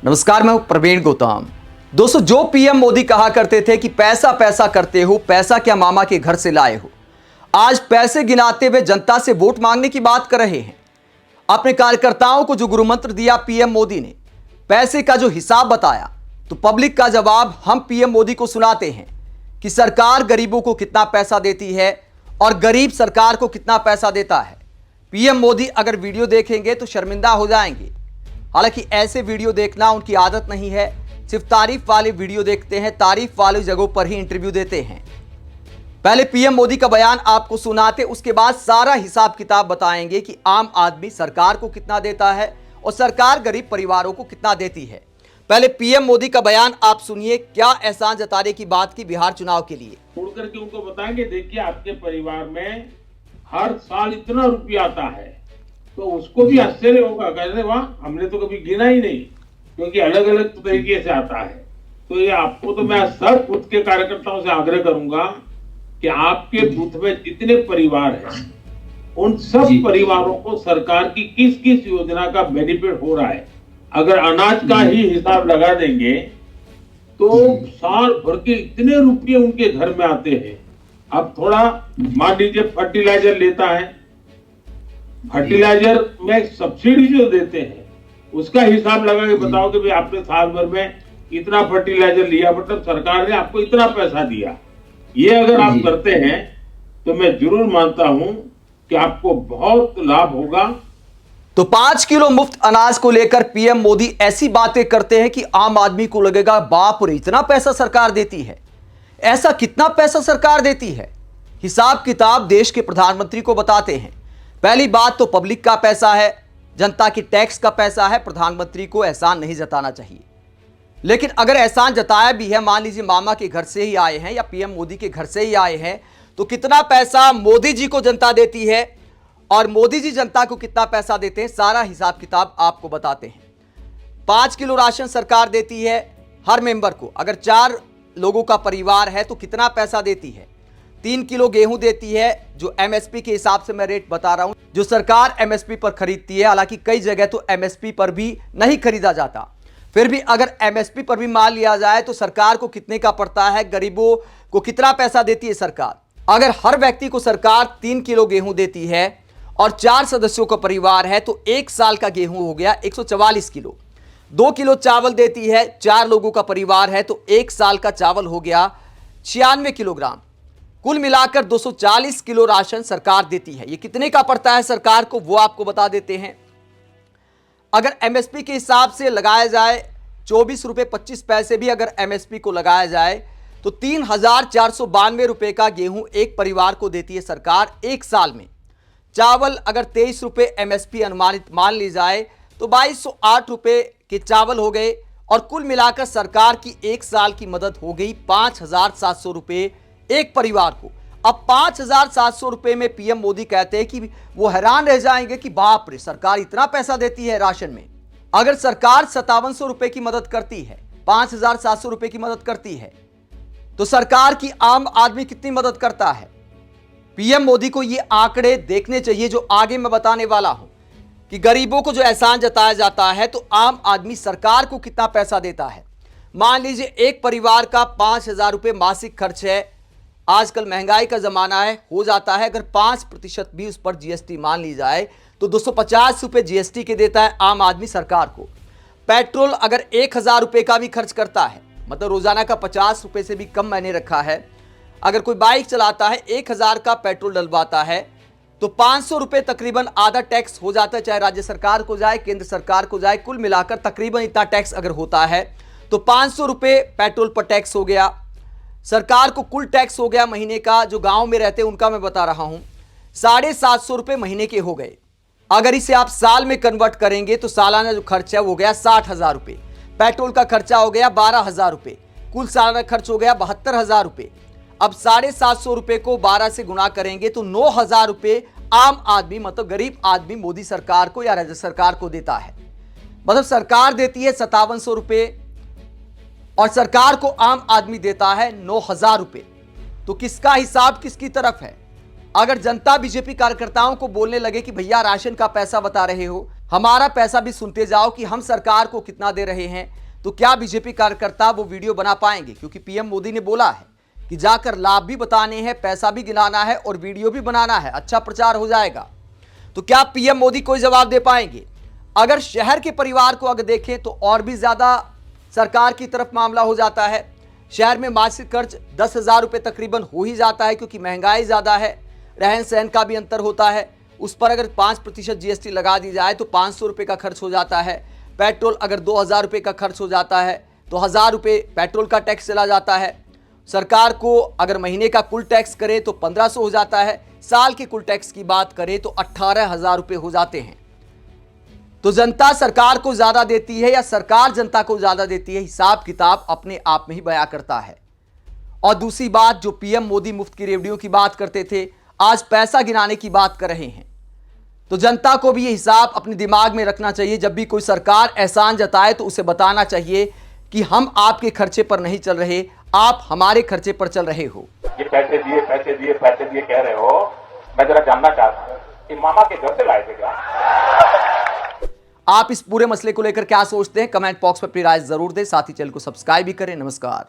नमस्कार, मैं हूं प्रवीण गौतम। दोस्तों, जो पीएम मोदी कहा करते थे कि पैसा पैसा करते हो, पैसा क्या मामा के घर से लाए हो, आज पैसे गिनाते हुए जनता से वोट मांगने की बात कर रहे हैं। अपने कार्यकर्ताओं को जो गुरुमंत्र दिया पीएम मोदी ने, पैसे का जो हिसाब बताया, तो पब्लिक का जवाब हम पीएम मोदी को सुनाते हैं कि सरकार गरीबों को कितना पैसा देती है और गरीब सरकार को कितना पैसा देता है। पीएम मोदी अगर वीडियो देखेंगे तो शर्मिंदा हो जाएंगे। हालांकि ऐसे वीडियो देखना उनकी आदत नहीं है, सिर्फ तारीफ वाले वीडियो देखते हैं, तारीफ वाली जगहों पर ही इंटरव्यू देते हैं। पहले पीएम मोदी का बयान आपको सुनाते, उसके बाद सारा हिसाब किताब बताएंगे कि आम आदमी सरकार को कितना देता है और सरकार गरीब परिवारों को कितना देती है। पहले पीएम मोदी का बयान आप सुनिए, क्या एहसान जताने की बात की बिहार चुनाव के लिए। छोड़ करके उनको बताएंगे, देखिए आपके परिवार में हर साल इतना रुपया आता है, तो उसको भी आश्चर्य होगा, कहते वाह हमने तो कभी गिना ही नहीं, क्योंकि अलग अलग तरीके से आता है। तो ये आपको तो मैं सब बूथ के कार्यकर्ताओं से आग्रह करूंगा कि आपके बूथ में जितने परिवार हैं, उन सब परिवारों को सरकार की किस किस योजना का बेनिफिट हो रहा है, अगर अनाज का ही हिसाब लगा देंगे तो साल भर के इतने रुपये उनके घर में आते हैं। अब थोड़ा मान लीजिए फर्टिलाइजर लेता है, फर्टिलाइजर में सब्सिडी जो देते हैं उसका हिसाब लगा के बताओ कि भाई आपने साल भर में इतना फर्टिलाइजर लिया, मतलब सरकार ने आपको इतना पैसा दिया। ये अगर आप करते हैं तो मैं जरूर मानता हूं कि आपको बहुत लाभ होगा। तो 5 किलो मुफ्त अनाज को लेकर पीएम मोदी ऐसी बातें करते हैं कि आम आदमी को लगेगा बाप रे, इतना पैसा सरकार देती है। ऐसा कितना पैसा सरकार देती है, हिसाब किताब देश के प्रधानमंत्री को बताते हैं। पहली बात तो पब्लिक का पैसा है, जनता की टैक्स का पैसा है, प्रधानमंत्री को एहसान नहीं जताना चाहिए। लेकिन अगर एहसान जताया भी है, मान लीजिए मामा के घर से ही आए हैं या पीएम मोदी के घर से ही आए हैं, तो कितना पैसा मोदी जी को जनता देती है और मोदी जी जनता को कितना पैसा देते हैं, सारा हिसाब किताब आपको बताते हैं। 5 किलो राशन सरकार देती है हर मेंबर को। अगर 4 लोगों का परिवार है तो कितना पैसा देती है। 3 किलो गेहूं देती है, जो एमएसपी के हिसाब से मैं रेट बता रहा हूं, जो सरकार एमएसपी पर खरीदती है। हालांकि कई जगह तो एमएसपी पर भी नहीं खरीदा जाता, फिर भी अगर एमएसपी पर भी माल लिया जाए तो सरकार को कितने का पड़ता है, गरीबों को कितना पैसा देती है सरकार। अगर हर व्यक्ति को सरकार 3 किलो गेहूं देती है और 4 सदस्यों का परिवार है तो 1 साल का गेहूं हो गया 144 किलो। 2 किलो चावल देती है, 4 लोगों का परिवार है तो 1 साल का चावल हो गया 96 किलोग्राम। कुल मिलाकर 240 किलो राशन सरकार देती है। ये कितने का पड़ता है सरकार को, वो आपको बता देते हैं। अगर एमएसपी के हिसाब से लगाया जाए 24 रुपये 25 पैसे भी अगर एमएसपी को लगाया जाए तो 3,492 रुपये का गेहूं एक परिवार को देती है सरकार 1 साल में। चावल अगर 23 रुपये एमएसपी अनुमानित मान ली जाए तो 2208 रुपये के चावल हो गए और कुल मिलाकर सरकार की 1 साल की मदद हो गई 5,700 रुपये एक परिवार को। अब 5,700 रुपये में पीएम मोदी कहते हैं कि वो हैरान रह जाएंगे कि बाप रे, सरकार इतना पैसा देती है राशन में। अगर सरकार 5700 रुपये की मदद करती है, 5,700 रुपये की मदद करती है, तो सरकार की आम आदमी कितनी मदद करता है। पीएम मोदी को ये आंकड़े देखने चाहिए जो आगे मैं बताने वाला हूं कि गरीबों को जो एहसान जताया जाता है तो आम आदमी सरकार को कितना पैसा देता है। मान लीजिए एक परिवार का 5,000 रुपये मासिक खर्च है, आजकल महंगाई का जमाना है, हो जाता है अगर 5% भी उस पर जीएसटी मान ली जाए तो 250 रुपये जीएसटी के देता है आम आदमी सरकार को। पेट्रोल अगर 1,000 रुपये का भी खर्च करता है, मतलब रोजाना का 50 रुपये से भी कम मैंने रखा है, अगर कोई बाइक चलाता है 1,000 का पेट्रोल डलवाता है तो 500 रुपये तकरीबन आधा टैक्स हो जाता है, चाहे राज्य सरकार को जाए केंद्र सरकार को जाए, कुल मिलाकर तकरीबन इतना टैक्स अगर होता है तो 500 रुपये पेट्रोल पर टैक्स हो गया। सरकार को कुल टैक्स हो गया महीने का, जो गांव में रहते हैं उनका मैं बता रहा हूं, 750 रुपये महीने के हो गए। अगर इसे आप साल में कन्वर्ट करेंगे तो सालाना जो खर्चा वो गया 60,000 रुपये। पेट्रोल का खर्चा हो गया 12,000 रुपये, कुल सालाना खर्च हो गया 72,000 रुपये। अब 750 रुपये को 12 से गुणा करेंगे तो 9,000 रुपये आम आदमी, मतलब गरीब आदमी मोदी सरकार को या राज्य सरकार को देता है। मतलब सरकार देती है 5700 रुपये और सरकार को आम आदमी देता है 9,000 रुपये। तो किसका हिसाब किसकी तरफ है। अगर जनता बीजेपी कार्यकर्ताओं को बोलने लगे कि भैया राशन का पैसा बता रहे हो, हमारा पैसा भी सुनते जाओ कि हम सरकार को कितना दे रहे हैं, तो क्या बीजेपी कार्यकर्ता वो वीडियो बना पाएंगे? क्योंकि पीएम मोदी ने बोला है कि जाकर लाभ भी बताने हैं, पैसा भी गिनाना है और वीडियो भी बनाना है, अच्छा प्रचार हो जाएगा। तो क्या पीएम मोदी कोई जवाब दे पाएंगे? अगर शहर के परिवार को अगर देखें तो और भी ज्यादा सरकार की तरफ मामला हो जाता है। शहर में मासिक खर्च 10,000 रुपये तकरीबन हो ही जाता है, क्योंकि महंगाई ज़्यादा है, रहन सहन का भी अंतर होता है। उस पर अगर 5% जीएसटी लगा दी जाए तो 500 रुपये का खर्च हो जाता है। पेट्रोल अगर 2,000 रुपये का खर्च हो जाता है तो 1,000 रुपये पेट्रोल का टैक्स चला जाता है। सरकार को अगर महीने का कुल टैक्स करे तो 1,500 हो जाता है। साल के कुल टैक्स की बात करें तो 18,000 रुपये हो जाते हैं। तो जनता सरकार को ज्यादा देती है या सरकार जनता को ज्यादा देती है, हिसाब किताब अपने आप में ही बयां करता है। और दूसरी बात, जो पीएम मोदी मुफ्त की रेवड़ियों की बात करते थे, आज पैसा गिनाने की बात कर रहे हैं। तो जनता को भी ये हिसाब अपने दिमाग में रखना चाहिए। जब भी कोई सरकार एहसान जताए तो उसे बताना चाहिए कि हम आपके खर्चे पर नहीं चल रहे, आप हमारे खर्चे पर चल रहे हो। ये पैसे दिए पैसे दिए पैसे दिए कह रहे हो, मैं जरा जानना चाहता हूँ कि मामा के घर से लाए थे क्या? आप इस पूरे मसले को लेकर क्या सोचते हैं? कमेंट बॉक्स में अपनी राय जरूर दें। साथ ही चैनल को सब्सक्राइब भी करें। नमस्कार।